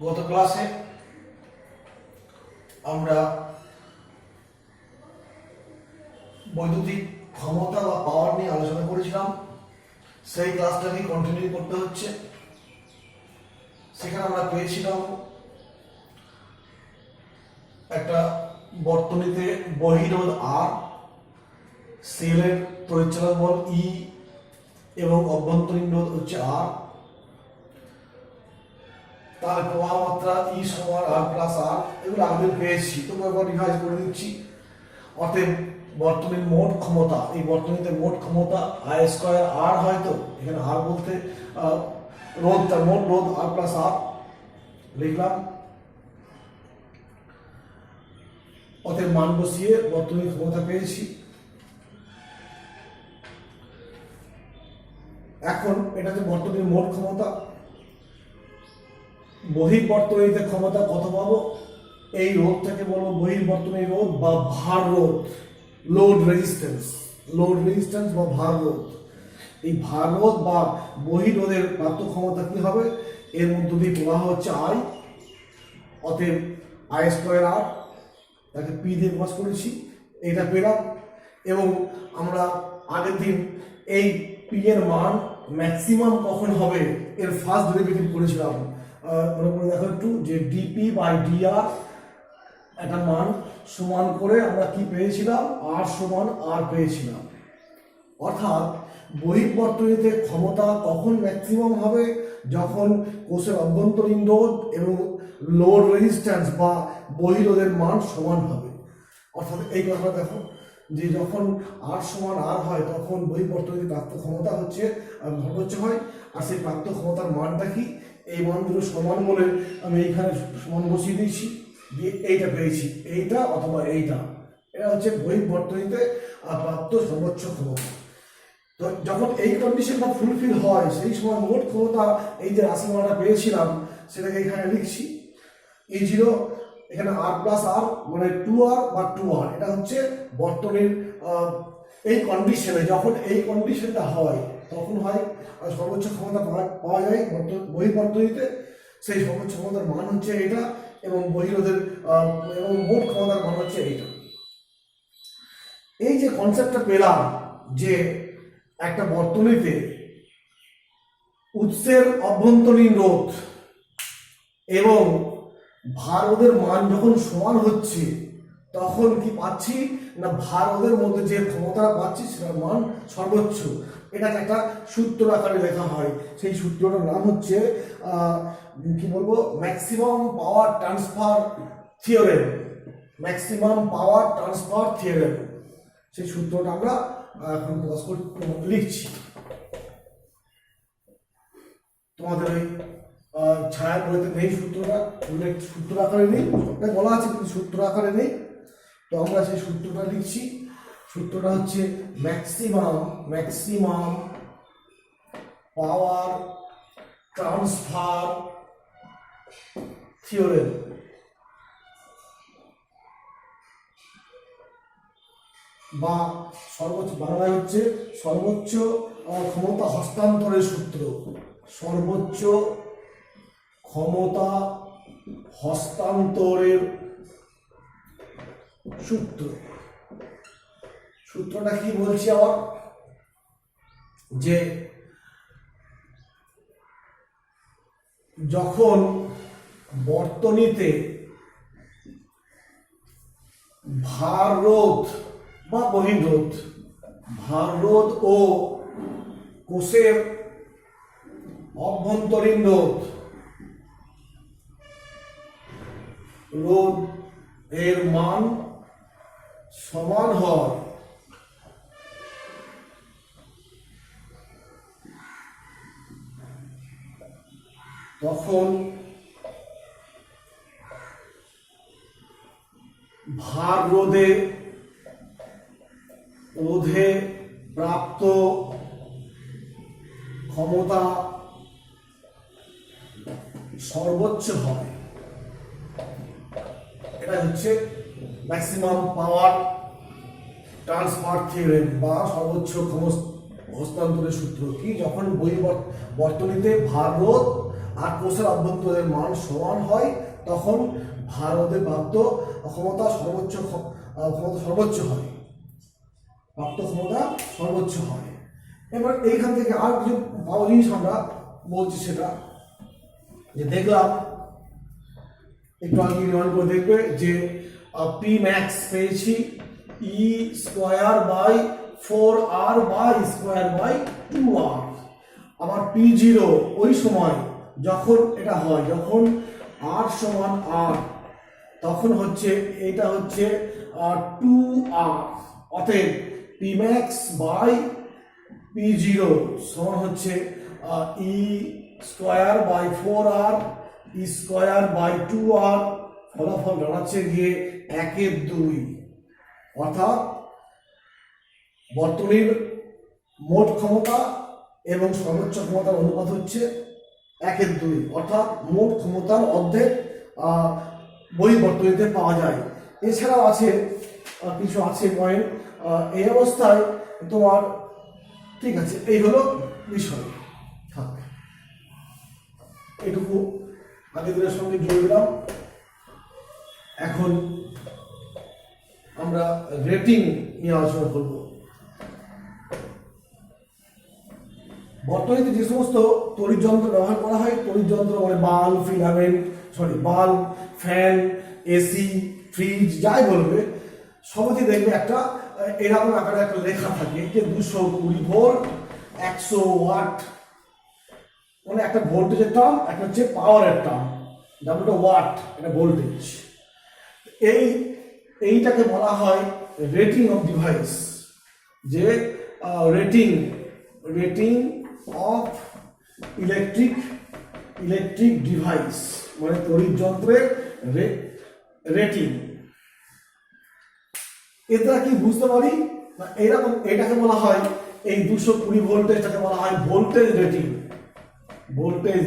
গত ক্লাসে আমরা বৈদ্যুতিক ক্ষমতা বা পাওয়ার নিয়ে আলোচনা করেছিলাম। সেই ক্লাসটাকে কন্টিনিউ করতে হচ্ছে। সেখানে আমরা পেয়েছিলাম একটা বর্তনীতে বহিরোধ আর, সেলের তড়িৎচালক বল ই এবং অভ্যন্তরীণ রোধ হচ্ছে আর। তার প্রবাহ মাত্রা ই সমান আর প্লাস আর, এগুলো আগের পেয়েছি, তোমরা একবার রিভাইজ করে দিচ্ছি। অতএব বর্তনীর মোট ক্ষমতা, এই বর্তনীতে মোট ক্ষমতা আই স্কয়ার আর, হয়তো এখানে আর বলতে রোধ, তার মোট রোধ আর প্লাস আর লিখলাম। অতএব মান বসিয়ে বর্তনীর ক্ষমতা পেয়েছি। এখন এটাতে বর্তনীর মোট ক্ষমতা, বহির্বর্তনীতে ক্ষমতা কত পাবো? এই রোধটাকে বলবো বহির্বর্তনী রোধ বা ভার রোধ, লোড রেজিস্ট্যান্স বা ভার রোধ। এই ভার রোধ বা বহিরোধের প্রাপ্ত ক্ষমতা কি হবে? এর মধ্য দিয়ে প্রবাহ হচ্ছে আই, অতএব আই স্কয়ার আর, তাকে পি দিয়ে প্রকাশ করেছি, এটা পেলাম। এবং আমরা আগের দিন এই পি এর মান ম্যাক্সিমাম কখন হবে এর ফার্স্ট ডেরিভেটিভ করেছিলাম। মনে করে দেখো একটু, যে ডিপি বাই ডিআর একটা মান সমান করে আমরা কি পেয়েছিলাম? আর সমান আর পেয়েছিলাম। অর্থাৎ বহির্বর্তনীতে ক্ষমতা কখন ম্যাক্সিমাম হবে? যখন কোষের অভ্যন্তরীণ রোধ এবং লোড রেজিস্ট্যান্স বা বহিরোধের মান সমান হবে। অর্থাৎ এই কথাটা দেখো, যে যখন আর সমান আর হয় তখন বহির্বর্তনীতে প্রাপ্ত ক্ষমতা হচ্ছে সর্বোচ্চ হয়। আর সেই প্রাপ্ত ক্ষমতার মানটা কি? এই মান দুটো সমান বলে আমি এইখানে সমান বসিয়ে দিয়েছি, দিয়ে এইটা পেয়েছি, এইটা অথবা এইটা, এটা হচ্ছে বহির্বর্তনীতে প্রাপ্ত সর্বোচ্চ ক্ষমতা। তো যখন এই কন্ডিশনটা ফুলফিল হয় সেই সময় মোট ক্ষমতা, এই যে রাশিমালাটা পেয়েছিলাম সেটাকে এখানে লিখছি। এই ছিল এখানে আর প্লাস আর, মানে টু আর বা টু আর, এটা হচ্ছে বর্তনীর এই কন্ডিশনে, যখন এই কন্ডিশনটা হয় তখন হয় সর্বোচ্চ ক্ষমতা পাওয়া যায় বহির্বর্তনীতে। সেই সর্বোচ্চ ক্ষমতার মান হচ্ছে এটা, এবং বহিরোধের এবং মোট ক্ষমতার মান হচ্ছে এইটা। এই যে কনসেপ্টটা পেলাম, যে একটা বর্তনীতে উৎসের অভ্যন্তরীণ রোধ এবং ভার রোধের মান যখন সমান হচ্ছে তখন কি পাচ্ছি না, ভার রোধের মধ্যে যে ক্ষমতাটা পাচ্ছি সেটার মান সর্বোচ্চ। এটাকে একটা সূত্র আকারে লেখা হয়। সেই সূত্রটার নাম হচ্ছে কি বলবো, ম্যাক্সিমাম পাওয়ার ট্রান্সফার থিওরেম। সেই সূত্রটা আমরা এখন লিখছি। তোমাদের ওই ছায়া বইতে নেই সূত্রটা, সূত্র আকারে নেই, সবটাই বলা আছে কিন্তু সূত্র আকারে নেই। তো আমরা সেই সূত্রটা লিখছি। সূত্রটা হচ্ছে ম্যাক্সিমাম পাওয়ার ট্রান্সফার থিওরেম, বা সর্বোচ্চ, বাংলায় হচ্ছে সর্বোচ্চ ক্ষমতা হস্তান্তরের সূত্র। সর্বোচ্চ ক্ষমতা হস্তান্তরের সূত্র। সূত্রটা কি বলছি আবার, যে যখন বর্তনীতে ভার রোধ বা বহিরোধ, ভার রোধ ও কোষের অভ্যন্তরীণ রোধ এর মান সমান হয় তখন ভার রোধে প্রাপ্ত ক্ষমতা সর্বোচ্চ হয়। এটা হচ্ছে ম্যাক্সিমাম পাওয়ার ট্রান্সফার থিওরেম বা সর্বোচ্চ ক্ষমতা হস্তান্তরের সূত্র। কি? যখন বর্তনীতে ভার রোধ আর কোষের অভ্যন্তরের মান সমান হয় তখন ভার রোধে প্রাপ্ত ক্ষমতা সর্বোচ্চ হয়, প্রাপ্ত ক্ষমতা সর্বোচ্চ হয়। এবার এইখান থেকে আর কিছু পাওয়া জিনিস আমরা বলছি, সেটা যে দেখলাম একটু আগে রিমাইন্ড করে দেখবে যে পি ম্যাক্স পেয়েছি E square by 4r by square by 2r। আবার পি জিরো ওই সময় যখন এটা হয়, যখন r সমান r, তখন হচ্ছে এটা হচ্ছে 2r। অতএব P max by P zero সমান হচ্ছে E square by 4r E square by 2r। ফলাফল দাঁড়াচ্ছে গিয়ে 1/2। অর্থাৎ বর্তনীর মোট ক্ষমতা এবং সর্বোচ্চ ক্ষমতার অনুপাত হচ্ছে 1/2। অর্থাৎ মোট ক্ষমতার অর্ধেক বর্তনীতে পাওয়া যায়। এছাড়াও আছে কিছু আছে পয়েন্ট। এই অবস্থায় তোমার ঠিক আছে, এই হলো বিষয়। থাক, এটুকু আগের সঙ্গে জুড়ে দিলাম। এখন আমরা রেটিং নিয়ে আলোচনা করব। বর্তমানে যে সমস্ত তড়িৎ যন্ত্র ব্যবহার করা হয়, তড়িৎ যন্ত্র মানে bulb, bulb, fan, AC, fridge, যাই বলবে, সবই দেখবে একটা এরকম আকারে একটা লেখা থাকে যে 220 ভোল্ট 100 ওয়াট। মানে একটা ভোল্টেজের টার্ম, একটা হচ্ছে পাওয়ারের টার্ম, যেমন ওয়াট, এটা ভোল্টেজ। এইটাকে বলা হয় রেটিং অফ ডিভাইস। যে রেটিং অফ ইলেকট্রিক ডিভাইস মানে তড়িৎ যন্ত্রের রেটিং। এটা কি বুঝতে পারি না, এইরকম এটাকে বলা হয়, এই 220 ভোল্টেজটাকে বলা হয় ভোল্টেজ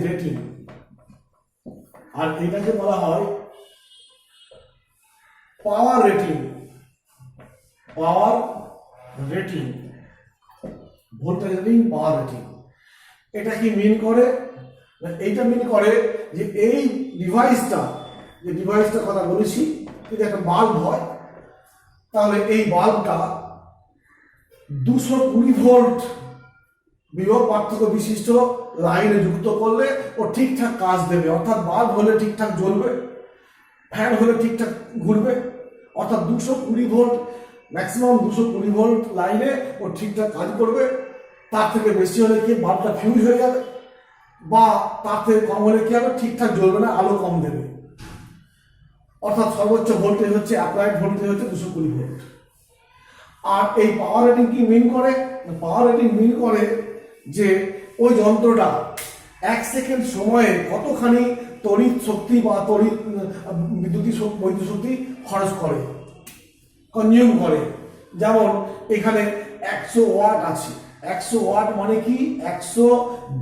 রেটিং। আর এটাকে বলা হয় power rating. Voltage rating, power rating. এটা কি মিন করে? এইটা মিন করে যে এই ডিভাইসটার কথা বলেছি, যদি একটা বাল্ব হয় তাহলে এই বাল্বটা 220 ভোল্ট বিভব পার্থক্য বিশিষ্ট লাইনে যুক্ত করলে ও ঠিকঠাক কাজ দেবে। অর্থাৎ বাল্ব হলে ঠিকঠাক জ্বলবে, ফ্যান হলে ঠিকঠাক ঘুরবে। অর্থাৎ 220 ভোল্ট, ম্যাক্সিমাম 220 ভোল্ট লাইনে ও ঠিকঠাক কাজ করবে। তার থেকে বেশি হলে কি বাল্বটা ফিউজ হয়ে যাবে, বা তার থেকে কম হলে কি হবে, ঠিকঠাক জ্বলবে না, আলো কম দেবে। অর্থাৎ সর্বোচ্চ ভোল্টেজ হচ্ছে, অ্যাপ্লাইড ভোল্টেজ হচ্ছে 220 ভোল্ট। আর এই পাওয়ার রেটিং কি মিন করে? পাওয়ার রেটিং মিন করে যে ওই যন্ত্রটা 1 সেকেন্ড সময়ে কতখানি তড়িৎ শক্তি বা বৈদ্যুতিক শক্তি খরচ করে, কনজিউম করে। যেমন এখানে 100 ওয়াট আছে, 100 ওয়াট মানে কি 100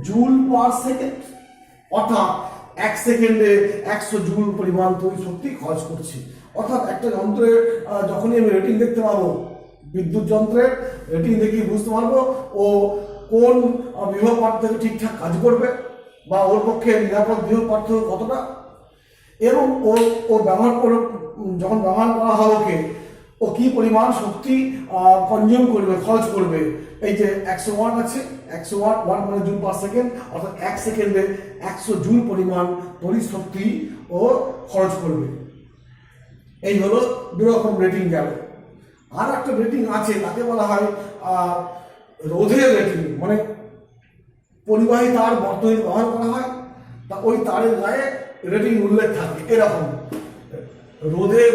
জুল পার সেকেন্ড। অর্থাৎ 1 সেকেন্ডে 100 জুল পরিমাণ তড়িৎ শক্তি খরচ করছে। অর্থাৎ একটা যন্ত্রের যখনই আমি রেটিং দেখতে পাবো, বিদ্যুৎ যন্ত্রের রেটিং দেখে বুঝতে পারবো ও কোন বিভব পার্থক্য ঠিকঠাক কাজ করবে, বা ওর পক্ষে নিরাপদ বিভব পার্থক্য কতটা, এবং ও ব্যবহার করে, যখন ব্যবহার করা হবে ওকে, ও কি পরিমাণ শক্তি কনজিউম করবে, খরচ করবে। এই যে 100 ওয়াট আছে, 100 ওয়াট মানে জুল পার সেকেন্ড, অর্থাৎ 1 সেকেন্ডে 100 জুল পরিমাণ তড়িৎ শক্তি ও খরচ করবে। এই হলো দুরকম রেটিং গেল। আর একটা রেটিং আছে, তাকে বলা হয় রোধের রেটিং। মানে পরিবাহী তার বর্তনীতে ব্যবহার করা হয়, তা ওই তারের গায়ে রেটিং উল্লেখ থাকে এরকম। রোধের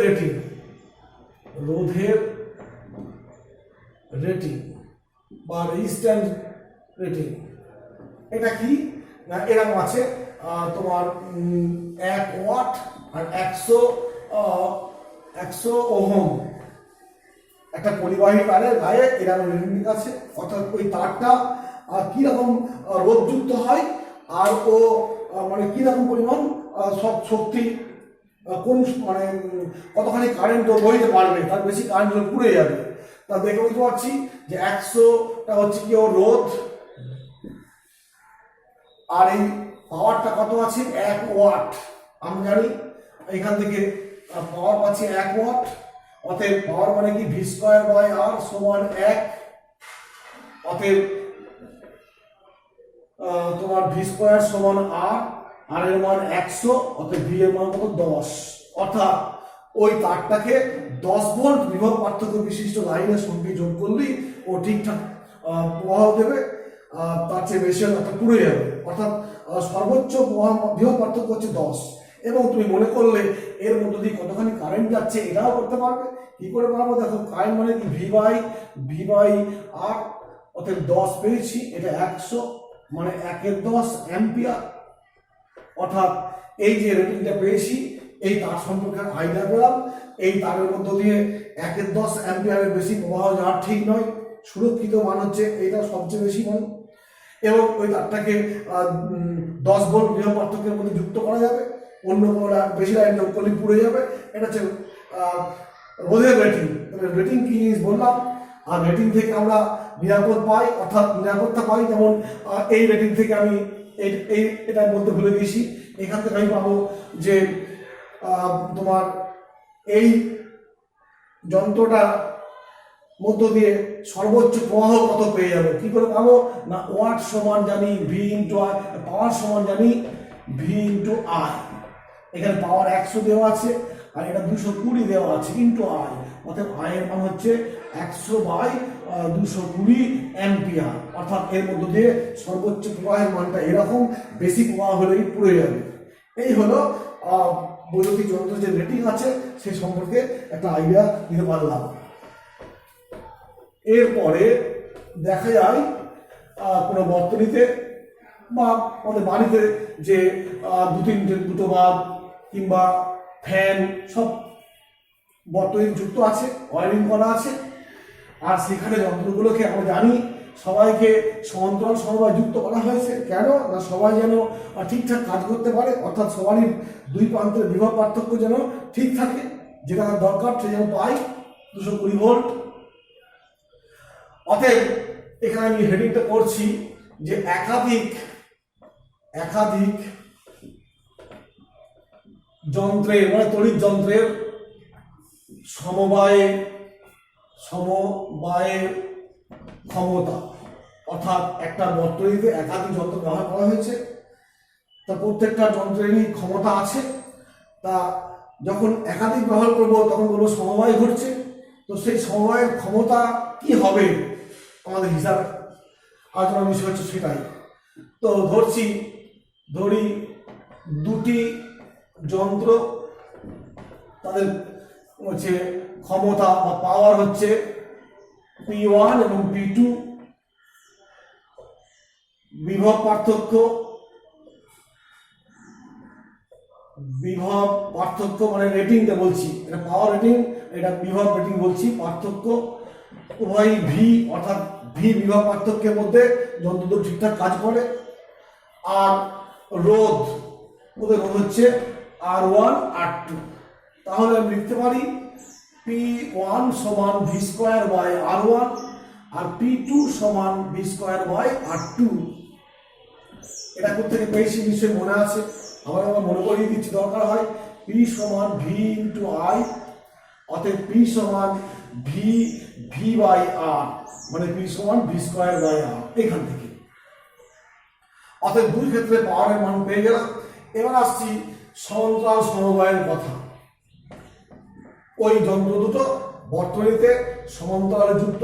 রেটিং বা রেজিস্ট্যান্স রেটিং, এটা কি না এরকম আছে তোমার 1 ওয়াট আর 100 ওহম একটা পরিবাহী তারের গায়ে এরকম রেটিং আছে। অর্থাৎ ওই তারটা কিরকম রোধযুক্ত হয়, আর ও মানে কিরকম পরিমাণ শক্তি, কোন মানে কতখানি কারেন্ট বইতে পারবে, তার বেশি কারেন্ট হলে পুড়ে যাবে। তা দেখে বুঝতে পারছি যে 100টা হচ্ছে কি ওর রোধ, আর এই পাওয়ারটা কত আছে 1 ওয়াট, আমরা জানি এখান থেকে পাওয়ার পাচ্ছি 1 ওয়াট, অতএব পাওয়ার মানে কি ভি স্কয়ার বাই আর সমান 1, অতএব তোমার ভি স্কয়ার সমান আর এর মান 100, অতএব ভি এর মান কত 10, অর্থাৎ ওই তারটাকে 10 ভোল্ট বিভব পার্থক্য বিশিষ্ট লাইনের সঙ্গে যোগ করলেই ও ঠিকঠাক প্রবাহ দেবে, তার চেয়ে বেশি হলে একটা পুড়ে যাবে, অর্থাৎ সর্বোচ্চ বিভব পার্থক্য হচ্ছে 10। এবং তুমি মনে করলে এর মধ্যে দিয়ে কতখানি কারেন্ট যাচ্ছে এটাও করতে পারবে। কি করে পারবো? দেখো কারেন্ট মানে কি ভি বাই আর, অতএব 10 পেয়েছি, এটা 100 মানে 1/10 অ্যাম্পিয়ার, অর্থাৎ এই যে রেটিংটা পেয়েছি এই তার সম্পর্কে আইডিয়া পেলাম। এই তারের মধ্য দিয়ে 1/10 অ্যাম্পিয়ারের বেশি প্রবাহ যাওয়ার ঠিক নয়, সুরক্ষিত মান হচ্ছে এটা সবচেয়ে বেশি মান, এবং ওই তারটাকে 10 ভোল্ট বিভব পার্থক্যের মধ্যে যুক্ত করা যাবে, অন্য কোনো বেশি লাইন যোগ করলে পুড়ে যাবে। এটা হচ্ছে রোধের রেটিং। রেটিং কি জিনিস বললাম, আর রেটিং থেকে আমরা নিরাপদ পাই, অর্থাৎ নিরাপত্তা পাই। যেমন এই রেটিং থেকে আমি এটার মধ্যে ভুলে গেছি, এখান থেকে আমি পাবো যে তোমার এই যন্ত্রটা মধ্য দিয়ে সর্বোচ্চ প্রবাহ কত পেয়ে যাবো। কি করে পাবো না, ওয়াট সমান জানি ভি ইন্টু আই, পাওয়ার সমান জানি ভি ইন্টু আই। এখানে পাওয়ার 100 দেওয়া আছে আর এটা 220 দেওয়া আছে ইন্টু আই, অর্থাৎ আই এর মান হচ্ছে 100 বাই 220 অ্যাম্পিয়ার, অর্থাৎ এর মধ্য দিয়ে সর্বোচ্চ প্রবাহের মানটা এরকম, বেশি প্রবাহ হলেই পুড়ে যাবে। এই হলো বৈদ্যুতিক যন্ত্রের যে রেটিং আছে সেই সম্পর্কে একটা আইডিয়া দিতে পারলাম। এরপরে দেখা যায় কোনো বর্তনীতে বা আমাদের বাড়িতে যে দুটো বাল্ব কিংবা ফ্যান সব বর্তনী যুক্ত আছে, ওয়ারিং করা আছে, আর সেখানে যন্ত্রগুলোকে আমরা জানি সবাইকে সমান্তরাল সমবায় যুক্ত করা হয়েছে। কেন না, সবাই যেন ঠিকঠাক কাজ করতে পারে, অর্থাৎ সবারই দুই প্রান্তের বিভব পার্থক্য যেন ঠিক থাকে, যেটা দরকার সে যেন পাই 220 ভোল্ট। অতএব এখানে আমি হেডিংটা করছি যে একাধিক যন্ত্রের মানে তড়িৎ যন্ত্রের সমবায়ে ক্ষমতা, অর্থাৎ একটা বর্তনীতে একাধিক যন্ত্র ব্যবহার করা হয়েছে, তা প্রত্যেকটা যন্ত্রেরই ক্ষমতা আছে। তা যখন একাধিক ব্যবহার করবো তখন বলবো সমবায় ঘটছে। তো সেই সমবায়ের ক্ষমতা কি হবে আমাদের হিসাবে আলোচনার বিষয় হচ্ছে সেটাই। তো ধরি দুটি যন্ত্র, তাদের হচ্ছে ক্ষমতা বা পাওয়ার হচ্ছে P1 এবং P2, বিভব পার্থক্য মানে রেটিংটা বলছি, এটা পাওয়ার রেটিং, এটা বিভব রেটিং বলছি, পার্থক্য উভয় ভি, অর্থাৎ ভি বিভব পার্থক্যের মধ্যে যন্ত্র দুটো ঠিকঠাক কাজ করে। আর ওদের রোধ হচ্ছে R1 R2, তাহলে আমি লিখতে পারি P1 সমান V square by R1 R P2 সমান ভি স্কয়ার বাই R2। এটা কোথেকে পেয়েছি নিশ্চয়ই মনে আছে, আমার মনে করিয়ে দিচ্ছি দরকার হয়। P সমান ভি ইন্টু আই, অতএব P সমান ভি বাই আর, মানে P সমান ভি স্কয়ার বাই আর, এখান থেকে। অতএব দুই ক্ষেত্রে পাওয়ারের মান পেয়ে গেলাম। এবার আসছি সমান্তরাল সমবায়ের কথা। ওই যন্ত্র দুটো বর্তনীতে সমান্তরালে যুক্ত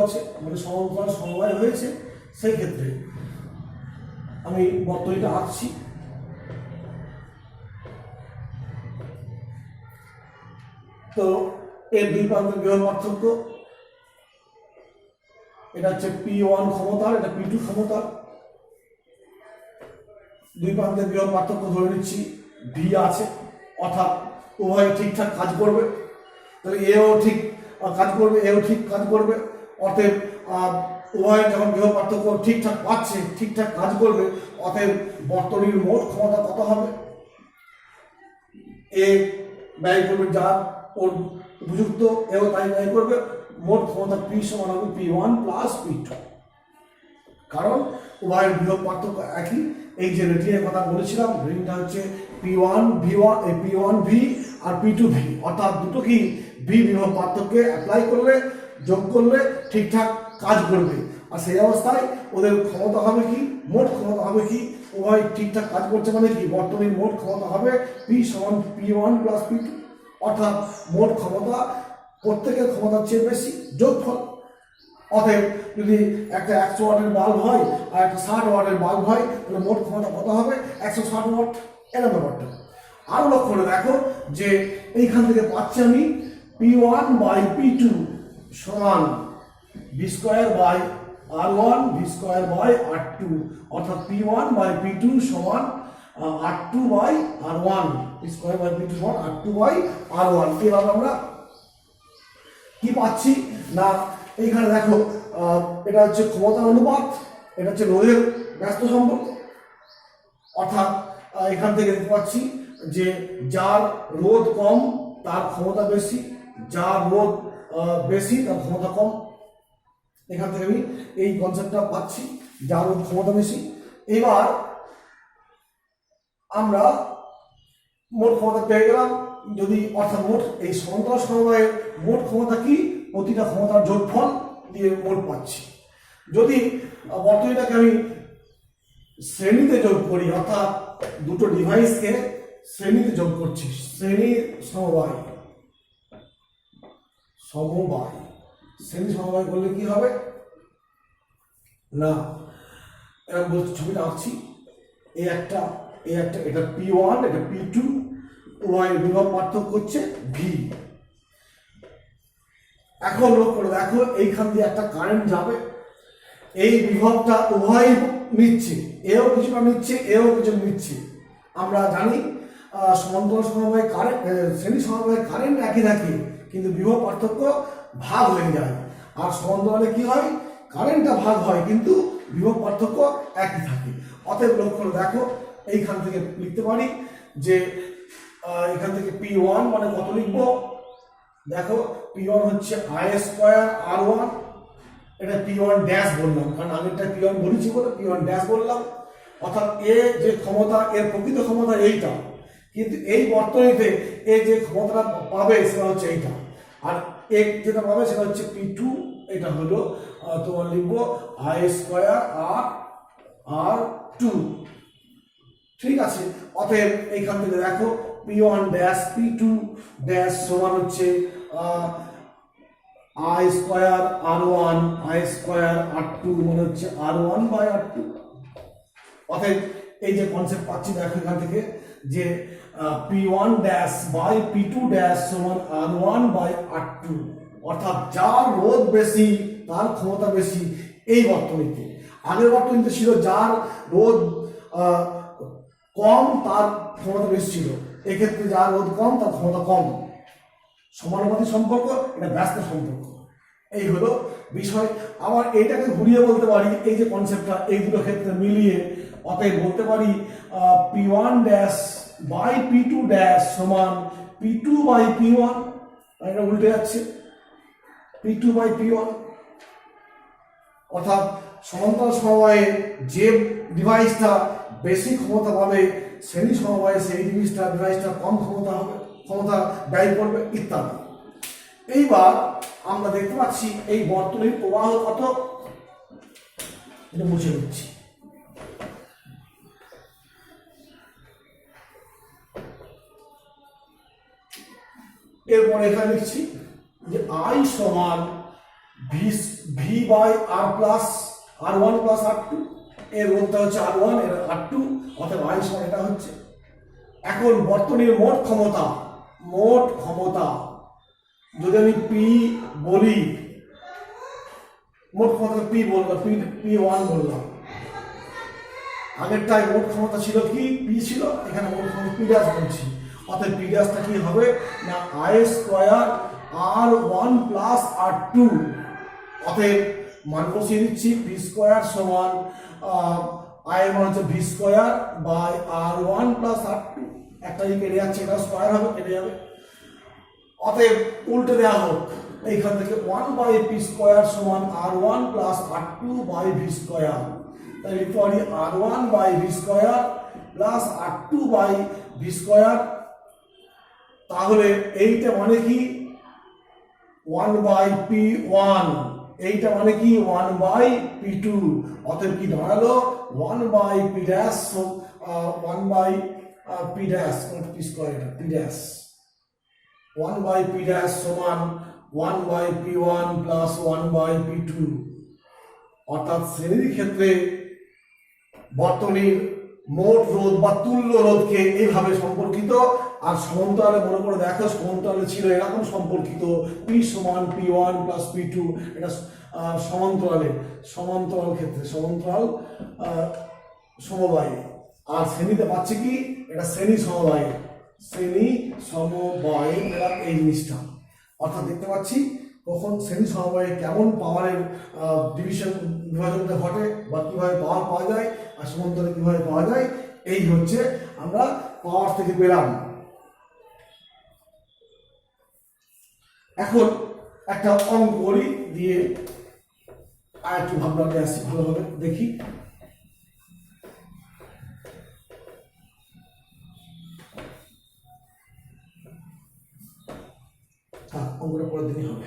আছে, মানে সমান্তরাল সমবায় হয়েছে, সেই ক্ষেত্রে আমি বর্তনীটা আঁকছি। তো এর দুই প্রান্তের বিভব পার্থক্য, এটা হচ্ছে P1 ক্ষমতার, এটা P2 ক্ষমতার। দুই প্রান্তের বিভব পার্থক্য ধরে নিচ্ছি ভি আছে, অর্থাৎ উভয় ঠিকঠাক কাজ করবে। তাহলে এও ঠিক কাজ করবে, এও ঠিক কাজ করবে, অতএব উভয় যখন বিভব পার্থক্য ঠিকঠাক পাচ্ছে, ঠিকঠাক কাজ করবে, অতএব বর্তনীর মোট ক্ষমতা কত হবে? এ ব্যয় করবে যা ওর উপযুক্ত, এও তাই ব্যয় করবে, মোট ক্ষমতা P সমান হবে P1 প্লাস P2। কারণ উভয়ের বিভব পার্থক্য একই। এই যে রেটিংয়ের কথা বলেছিলাম, রেটিংটা হচ্ছে P1V আর P2V, অর্থাৎ দুটো কি ভি বিভব পার্থক্যে অ্যাপ্লাই করলে, যোগ করলে ঠিকঠাক কাজ করবে। আর সেই অবস্থায় ওদের ক্ষমতা হবে কি, মোট ক্ষমতা হবে কি, উভয় ঠিকঠাক কাজ করছে মানে কি বর্তনীর মোট ক্ষমতা হবে P সমান P1 প্লাস P2, অর্থাৎ মোট ক্ষমতা প্রত্যেকের ক্ষমতার চেয়ে বেশি, যোগফল। অতএব যদি একটা 100 ওয়াটের বাল্ব হয় আর একটা 60 ওয়াটের বাল্ব হয়, তাহলে মোট ক্ষমতা কত হবে? 160 ওয়াট। এর ব্যাপারটা আরো লক্ষ্য করে দেখো যে এইখান থেকে পাচ্ছি আমি P1 বাই P2 সমান V square by R1 V square by R2, অর্থাৎ P1 বাই P2 সমান R2 by R1, V square by P2 সমান R2 বাই R1। এভাবে আমরা কি পাচ্ছি না, এইখানে দেখো এটা হচ্ছে ক্ষমতার অনুপাত, এটা হচ্ছে রোধের ব্যস্ত সম্পর্ক, অর্থাৎ এখান থেকে দেখতে পাচ্ছি যে যার রোধ কম তার ক্ষমতা বেশি, যার রোধ বেশি তার ক্ষমতা কম। এখান থেকে আমি এই কনসেপ্টটা পাচ্ছি, যার রোধ ক্ষমতা বেশি। এবার আমরা মোট ক্ষমতা পেয়ে গেলাম, যদি অর্থাৎ মোট এই সমান্তরাল সমবায়ের মোট ক্ষমতা কি, প্রতিটা ক্ষমতার যোগফল দিয়ে মোট পাচ্ছি। যদি বর্তনীটাকে আমি শ্রেণীতে যোগ করি, অর্থাৎ দুটো ডিভাইসকে শ্রেণীতে যোগ করছি, শ্রেণীর সমবায়, শ্রেণী সমবায় করলে কি হবে না, এরকম ছবিটা আঁকছি, এই একটা এটা P1 এটা P2, উভয়ের বিভব পার্থক্য হচ্ছে V। এখন লক্ষ্য করে দেখো এইখান দিয়ে একটা কারেন্ট যাবে, এই বিভবটা উভয় নিচ্ছে, এও কিছুটা নিচ্ছে, এও কিছু নিচ্ছে। আমরা জানি সমান্তরাল সমবায় কারেন্ট, শ্রেণী সমবায় কারেন্ট একই থাকে, কিন্তু বিভব পার্থক্য ভাগ হয়ে যায়। আর সমান্তরালে কি হয়, কারেন্টটা ভাগ হয় কিন্তু বিভব পার্থক্য একই থাকে। অতএব লক্ষ্য করে দেখো এইখান থেকে লিখতে পারি যে এখান থেকে P1 মানে কত লিখবো, দেখো P1 হচ্ছে I স্কয়ার R1, এটা P1 ড্যাশ বললাম কারণ আগেরটা P1 বলেছি বলে P1 ড্যাশ বললাম, অর্থাৎ এ যে ক্ষমতা, এর প্রকৃত ক্ষমতা এইটা, কিন্তু এই বর্তনীতে এ যে ক্ষমতাটা পাবে সেটা হচ্ছে এইটা, আর এ যেটা পাবে সেটা হচ্ছে P2, এটা হলো তোমার লিখবো I স্কয়ার R2। ঠিক আছে, অতএব এইখান থেকে দেখো P1 ড্যাশ P2 ড্যাশ সমান হচ্ছে I square R1 I square R2 মানে হচ্ছে R1 বাই R2। অতএব এই যে কনসেপ্ট পাচ্ছি দেখো এখান থেকে যে P1 dash by P2 dash সমান R1 বাই R2, অর্থাৎ যার রোধ বেশি তার ক্ষমতা বেশি। এই বর্তনীতে, আগের বর্তনীতে ছিল যার রোধ কম তার ক্ষমতা বেশি ছিল, এক্ষেত্রে যার রোধ কম তার ক্ষমতা কম। সমানুপাতিক সম্পর্ক, এটা ব্যস্ত সম্পর্ক, এই হলো বিষয়। আবার এটাকে ঘুরিয়ে বলতে পারি, এই যে কনসেপ্টটা এই দুটো ক্ষেত্রে মিলিয়ে, অতএব বলতে পারি P1 dash by P2 dash সমান P2 বাই P1, এটা উল্টে যাচ্ছে P2 বাই P1, অর্থাৎ সমান্তরাল সমবায়ে যে ডিভাইসটা বেশি ক্ষমতা পাবে, শ্রেণী সমবায়ে সেই ডিভাইসটা কম ক্ষমতা ব্যয় করবে ইত্যাদি। এইবার আমরা দেখতে পাচ্ছি এই বর্তনীর প্রবাহ কত, এটা মুছে দিচ্ছি। এরপরে এখানে লিখছি যে I সমান V by R plus R1 plus R2, এর রোধটা হচ্ছে R1 এর R2, অর্থাৎ I সমান এটা হচ্ছে। এখন বর্তনীর মোট ক্ষমতা যদি আমি P বলি, মোট ক্ষমতা P বললাম, P1 বললাম, আগেরটায় মোট ক্ষমতা ছিল কি P ছিল, এখানে মোট ক্ষমতা P ড্যাশ বলছি, অতএব P ড্যাশটা কি হবে না I square R1 plus R2, অতএব মান বসিয়ে দিচ্ছি P স্কয়ার সমান I এর মান হচ্ছে V square by R1 plus R2, একটা কেটে যাচ্ছে, এটা স্কয়ার হবে, কেটে যাবে। অতএব উল্টে দেওয়া হোক, এইখান থেকে 1/p² সমান r1 প্লাস r2/v²। তাই লিখতে পারি r1/v² প্লাস r2/v²। তাহলে এইটা মানে কি 1/p1, এইটা মানে কি 1/p2। অতএব কি দাঁড়ালো 1/p dash 1/p dash p², p dash 1/p dash সমান 1/p1 প্লাস 1/p2। অর্থাৎ শ্রেণীর ক্ষেত্রে বর্তনীর মোট রোধ বা তুল্য রোধকে এইভাবে সম্পর্কিত, আর সমান্তরালে মনে করে দেখো সমান্তরালে ছিল এরকম সম্পর্কিত p সমান p1 প্লাস p2। এটা সমান্তরাল ক্ষেত্রে সমান্তরাল সমবায়। আর শ্রেণীতে পাচ্ছি কি এটা শ্রেণী সমবায়, এই জিনিসটা। অর্থাৎ দেখতে পাচ্ছি কখন শ্রেণী সমবায়ে কেমন পাওয়ারের বিভাজনটা ঘটে বা কিভাবে পাওয়ার পাওয়া যায়, আর সমান্তরালে কিভাবে পাওয়া যায়। এই হচ্ছে আমরা পাওয়ার থেকে পেলাম। এখন একটা অঙ্ক করি, দিয়ে আর একটু ভাবনা নিয়ে আসছি, ভালোভাবে দেখি। অঙ্কটা পরের দিনই হবে।